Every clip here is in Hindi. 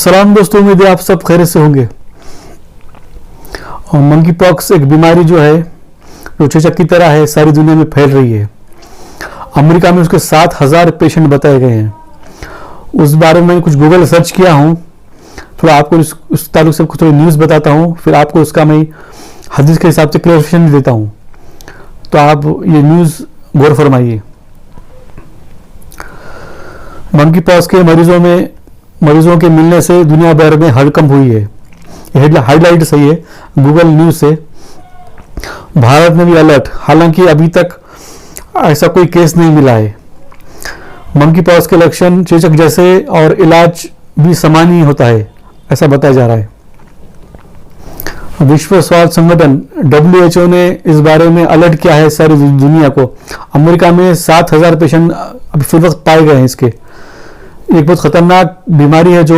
अस्सलाम दोस्तों, उम्मीद है आप सब खैरियत से होंगे। और मंकी पॉक्स एक बीमारी जो है जो चेचक की तरह है, सारी दुनिया में फैल रही है। अमेरिका में उसके 7,000 पेशेंट बताए गए हैं। उस बारे में मैंने कुछ गूगल सर्च किया हूँ, थोड़ा आपको उस ताल्लुक से थोड़ी न्यूज़ बताता हूँ, फिर आपको उसका मैं हदीस के हिसाब से क्लैरिफिकेशन देता हूँ, तो आप ये न्यूज़ गौर फरमाइए। मंकी पॉक्स के मरीजों के मिलने से दुनिया भर में हड़कंप हुई है। ये हाईलाइट सही है गूगल न्यूज़ से। भारत में भी अलर्ट, हालांकि अभी तक ऐसा कोई केस नहीं मिला है। मंकी पॉक्स के लक्षण चेचक जैसे और इलाज भी समान ही होता है, ऐसा बताया जा रहा है। विश्व स्वास्थ्य संगठन WHO ने इस बारे में अलर्ट किया है सारी दुनिया को। अमेरिका में 7,000 पेशेंट अभी फिर वक्त पाए गए हैं। इसके एक बहुत खतरनाक बीमारी है जो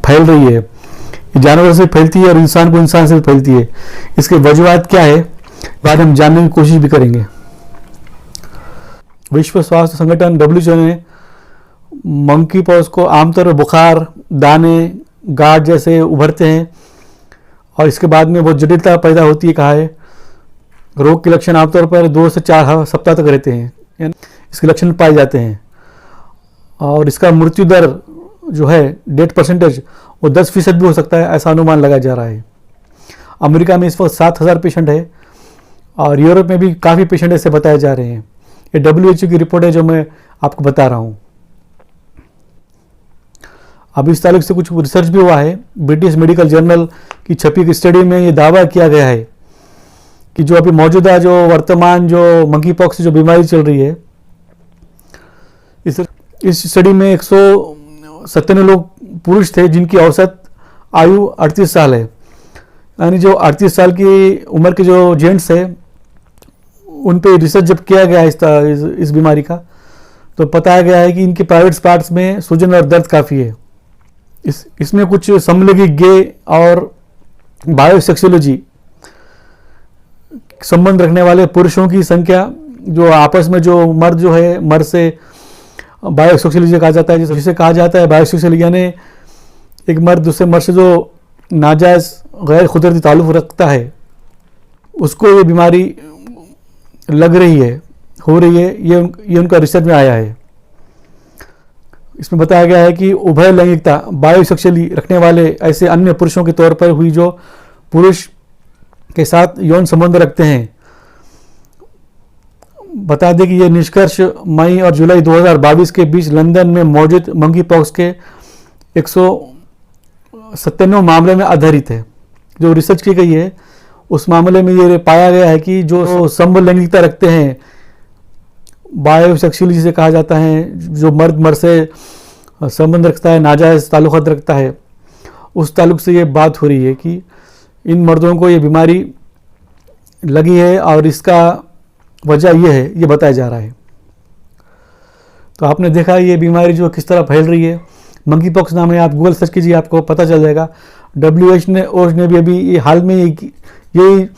फैल रही है। जानवर से फैलती है और इंसान को इंसान से फैलती है। इसके वजूहात क्या है, बाद हम जानने की कोशिश भी करेंगे। विश्व स्वास्थ्य संगठन WHO ने मंकी पॉक्स को आमतौर पर बुखार, दाने, गांठ जैसे उभरते हैं और इसके बाद में बहुत जटिलता पैदा होती है कहा है। रोग के लक्षण आमतौर पर 2 से 4 सप्ताह तक रहते हैं, इसके लक्षण पाए जाते हैं। और इसका मृत्यु दर जो है डेथ परसेंटेज वो 10% भी हो सकता है, ऐसा अनुमान लगाया जा रहा है। अमेरिका में इस वक्त 7,000 पेशेंट है और यूरोप में भी काफ़ी पेशेंट ऐसे बताए जा रहे हैं। ये WHO की रिपोर्ट है जो मैं आपको बता रहा हूँ। अब इस ताल्लुक से कुछ रिसर्च भी हुआ है। ब्रिटिश मेडिकल जर्नल की छपी एक स्टडी में ये दावा किया गया है कि जो अभी मौजूदा जो वर्तमान जो मंकी पॉक्स से जो बीमारी चल रही है, इस स्टडी में 197 लोग पुरुष थे जिनकी औसत आयु 38 साल है। यानी जो 38 साल की उम्र के जो जेंट्स है उन पे रिसर्च जब किया गया इस बीमारी का, तो बताया गया है कि इनके प्राइवेट पार्ट्स में सूजन और दर्द काफ़ी है। इसमें कुछ समलैंगिक गे और बायोसेक्सोलॉजी संबंध रखने वाले पुरुषों की संख्या, जो आपस में जो मर्द जो है मर्द से बायोसेक्सुअलिटी कहा जाता है, जिसे कहा जाता है बायोसेक्सुअल, यानी एक मर्द दूसरे मर्द से जो नाजायज़ गैर कुदरती ताल्लुक़ रखता है उसको ये बीमारी लग रही है, हो रही है। ये उनका रिसर्च में आया है। इसमें बताया गया है कि उभय लैंगिकता बायोसेक्सुअली रखने वाले ऐसे अन्य पुरुषों के तौर पर हुई जो पुरुष के साथ यौन संबंध रखते हैं। बता दें कि यह निष्कर्ष मई और जुलाई 2022 के बीच लंदन में मौजूद मंकी पॉक्स के 197 मामले में आधारित है। जो रिसर्च की गई है उस मामले में ये पाया गया है कि जो समलैंगिकता रखते हैं, बायोसेक्सुअल जिसे कहा जाता है, जो मर्द से संबंध रखता है, नाजायज़ ताल्लुक़ात रखता है, उस ताल्लुक़ से ये बात हो रही है कि इन मर्दों को ये बीमारी लगी है और इसका वजह यह है, ये बताया जा रहा है। तो आपने देखा ये बीमारी जो किस तरह फैल रही है। मंकी पॉक्स नाम है, आप गूगल सर्च कीजिए, आपको पता चल जाएगा। WHO ने भी अभी ये हाल में यही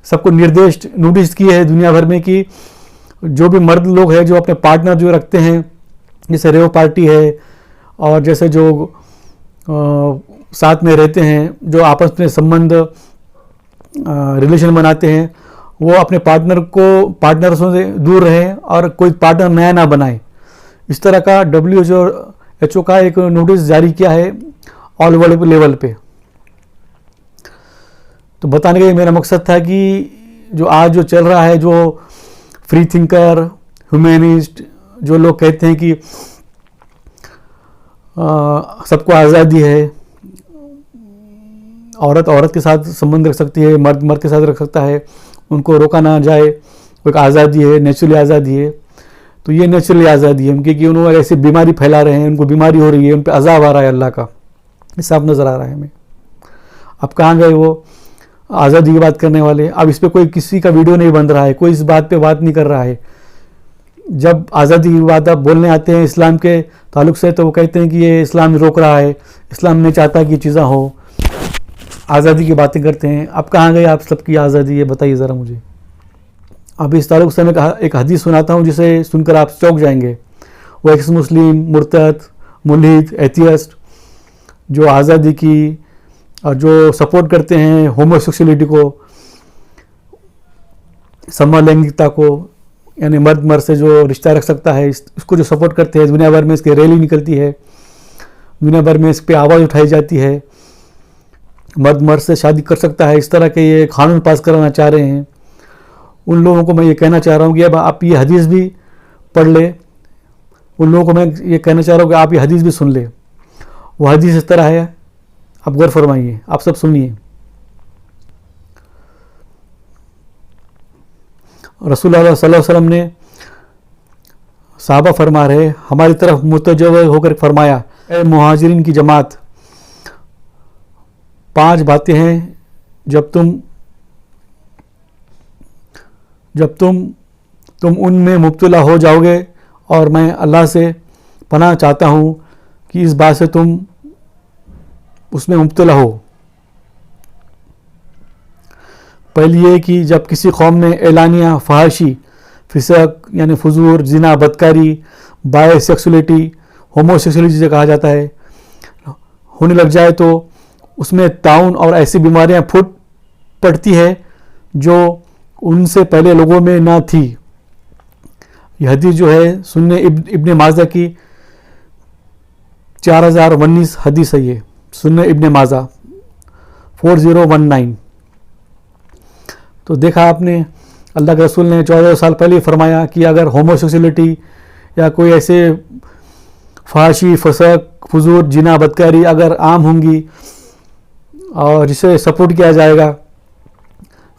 सबको नोटिस किए है दुनिया भर में कि जो भी मर्द लोग हैं जो अपने पार्टनर जो रखते हैं, जैसे रेव पार्टी है और जैसे जो साथ में रहते हैं, जो आपस में संबंध रिलेशन बनाते हैं, वो अपने पार्टनर्सों से दूर रहें और कोई पार्टनर नया ना बनाए। इस तरह का WHO का एक नोटिस जारी किया है ऑल वर्ल्ड लेवल पे। तो बताने का ये मेरा मकसद था कि जो आज जो चल रहा है, जो फ्री थिंकर, ह्यूमैनिस्ट, जो लोग कहते हैं कि सबको आज़ादी है, औरत के साथ संबंध रख सकती है, मर्द के साथ रख सकता है, उनको रोका ना जाए, वो एक आज़ादी है, नेचुरली आज़ादी है। तो ये नेचुरली आज़ादी है क्योंकि उन्होंने ऐसी बीमारी फैला रहे हैं, उनको बीमारी हो रही है, उन पर अज़ाब आ रहा है अल्लाह का, साफ नज़र आ रहा है हमें। अब कहाँ गए वो आज़ादी की बात करने वाले? अब इस पर कोई किसी का वीडियो नहीं बन रहा है, कोई इस बात पे बात नहीं कर रहा है। जब आज़ादी की बात आप बोलने आते हैं इस्लाम के ताल्लुक से, तो वो कहते हैं कि ये इस्लाम रोक रहा है, इस्लाम नहीं चाहता कि चीज़ें हो, आज़ादी की बातें करते हैं। अब कहाँ गए आप सबकी आज़ादी, ये बताइए ज़रा मुझे। अब इस ताल्लुक से मैं एक हदीस सुनाता हूँ जिसे सुनकर आप चौंक जाएंगे। वो एक्स मुस्लिम, मुर्तद, मुल्हिद, एथियस्ट जो आज़ादी की और जो सपोर्ट करते हैं होमोसेक्सुअलिटी को, समलैंगिकता को, यानी मर्द मर्द से जो रिश्ता रख सकता है इसको जो सपोर्ट करते हैं, दुनिया भर में इसकी रैली निकलती है, दुनिया भर में इस पर आवाज़ उठाई जाती है, मर्द मर्द से शादी कर सकता है, इस तरह के ये कानून पास कराना चाह रहे हैं। उन लोगों को मैं ये कहना चाह रहा हूँ कि अब आप ये हदीस भी पढ़ ले। उन लोगों को मैं ये कहना चाह रहा हूँ कि आप ये हदीस भी सुन ले। वो हदीस इस तरह है, आप गौर फरमाइए, आप सब सुनिए। रसूलुल्लाह सल्लल्लाहु अलैहि वसल्लम ने साहबा फरमा रहे, हमारी तरफ मुतवज्जह होकर फरमाया, ए मुहाजिरीन की जमात, 5 बातें हैं जब तुम उनमें मुब्तला हो जाओगे, और मैं अल्लाह से पनाह चाहता हूँ कि इस बात से तुम उसमें मुब्तला हो। पहली ये कि जब किसी कौम में एलानिया फहाशी, फिसक यानी फजूर, जिना, बदकारी, बायसेक्सुअलिटी, होमोसेक्सुअलिटी जिसे कहा जाता है, होने लग जाए तो उसमें ताउन और ऐसी बीमारियां फूट पड़ती है जो उनसे पहले लोगों में ना थी। यह हदीस जो है सुन्ने इब्ने माजा की 4019 हदीस है। ये सुन्ने इब्ने माजा 4019। तो देखा आपने, अल्लाह के रसूल ने 14 साल पहले फरमाया कि अगर होमोसेक्सुअलिटी या कोई ऐसे फाशी, फसक, फजूर, जिना, बदकारी अगर आम होंगी और जिसे सपोर्ट किया जाएगा,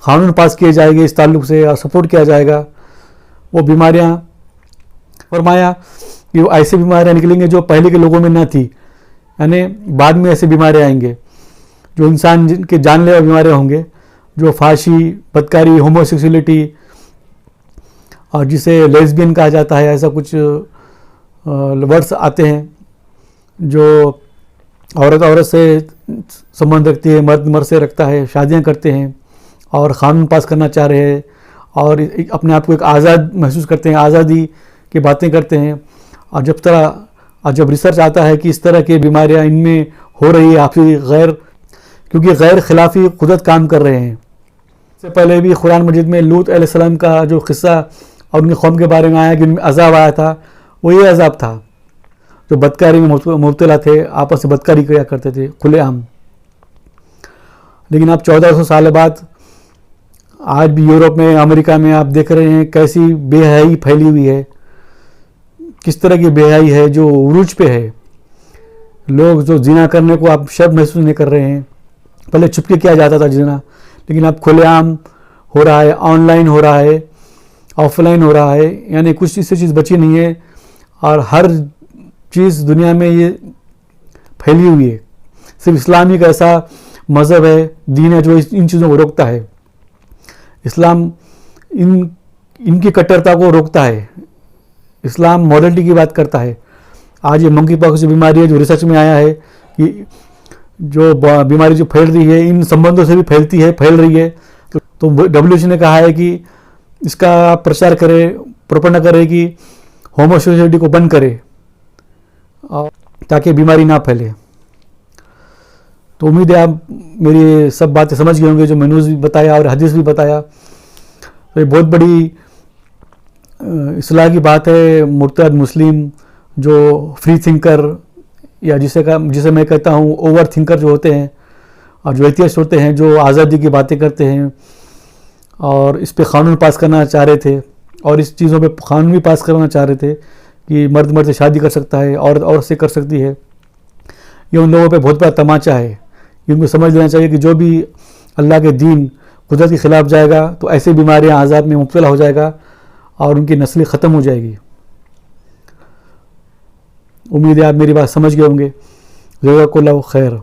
कानून पास किए जाएंगे इस ताल्लुक से और सपोर्ट किया जाएगा, वो बीमारियां फरमाया कि वो ऐसी बीमारियां निकलेंगी जो पहले के लोगों में न थी, यानी बाद में ऐसी बीमारियां आएंगे जो इंसान जिनके जानलेवा बीमारियां होंगे, जो फाशी, बदकारी, होमोसेक्सुअलिटी और जिसे लेस्बियन कहा जाता है, ऐसा कुछ वर्ड्स आते हैं, जो औरत से संबंध रखती है, मर्द मर्द से रखता है, शादियां करते हैं और क़ानून पास करना चाह रहे हैं और अपने आप को एक आज़ाद महसूस करते हैं, आज़ादी की बातें करते हैं। और जब रिसर्च आता है कि इस तरह की बीमारियां इनमें हो रही है, आपसी क्योंकि गैर खिलाफी कुदरत काम कर रहे हैं। इससे पहले भी कुरान मजीद में लूत अलैहिस्सलाम का जो किस्सा और उनकी कौम के बारे में आया कि उनमें अजाब आया था, वो ये अजाब था, जो बदकारी में मुब्तला थे, आपस में बदकारी किया करते थे खुलेआम। लेकिन अब 1400 साल बाद आज भी यूरोप में, अमेरिका में आप देख रहे हैं कैसी बेहयाई फैली हुई है, किस तरह की बेहयाई है जो उरूज पे है। लोग जो जिना करने को आप शर्म महसूस नहीं कर रहे हैं, पहले छुपके किया जाता था जिना, लेकिन अब खुलेआम हो रहा है, ऑनलाइन हो रहा है, ऑफलाइन हो रहा है, यानी कुछ इससे चीज़ बची नहीं है और हर चीज़ दुनिया में ये फैली हुई है। सिर्फ इस्लाम ही का ऐसा मज़हब है, दीन है जो इन चीज़ों को रोकता है। इस्लाम इनकी कट्टरता को रोकता है। इस्लाम मॉडलिटी की बात करता है। आज ये मंकी पॉक्स जो बीमारी है, जो रिसर्च में आया है कि जो बीमारी जो फैल रही है इन संबंधों से भी फैल रही है, तो WHO ने कहा है कि इसका प्रचार करे, प्रोपेगेंडा करे कि होमोसेक्सुअलिटी को बंद करे ताकि बीमारी ना फैले। तो उम्मीद है आप मेरी सब बातें समझ गए होंगे, जो मैंने न्यूज़ भी बताया और हदीस भी बताया। तो ये बहुत बड़ी इस्लाह की बात है। मुर्तद मुस्लिम जो फ्री थिंकर या जिसे मैं कहता हूँ ओवर थिंकर जो होते हैं और जो एथियस्ट होते हैं, जो आज़ादी की बातें करते हैं और इस पे क़ानून पास करना चाह रहे थे और इस चीज़ों पे क़ानून भी पास करना चाह रहे थे कि मर्द मर्द से शादी कर सकता है, औरत से कर सकती है। ये उन लोगों पे बहुत बड़ा तमाचा है। ये उनको समझ लेना चाहिए कि जो भी अल्लाह के दीन कुदरत के ख़िलाफ़ जाएगा तो ऐसी बीमारियां आज़ाद में मुब्तला हो जाएगा और उनकी नस्लें ख़त्म हो जाएगी। उम्मीद है आप मेरी बात समझ गए होंगे। जज़ाकुमुल्लाहु खैर।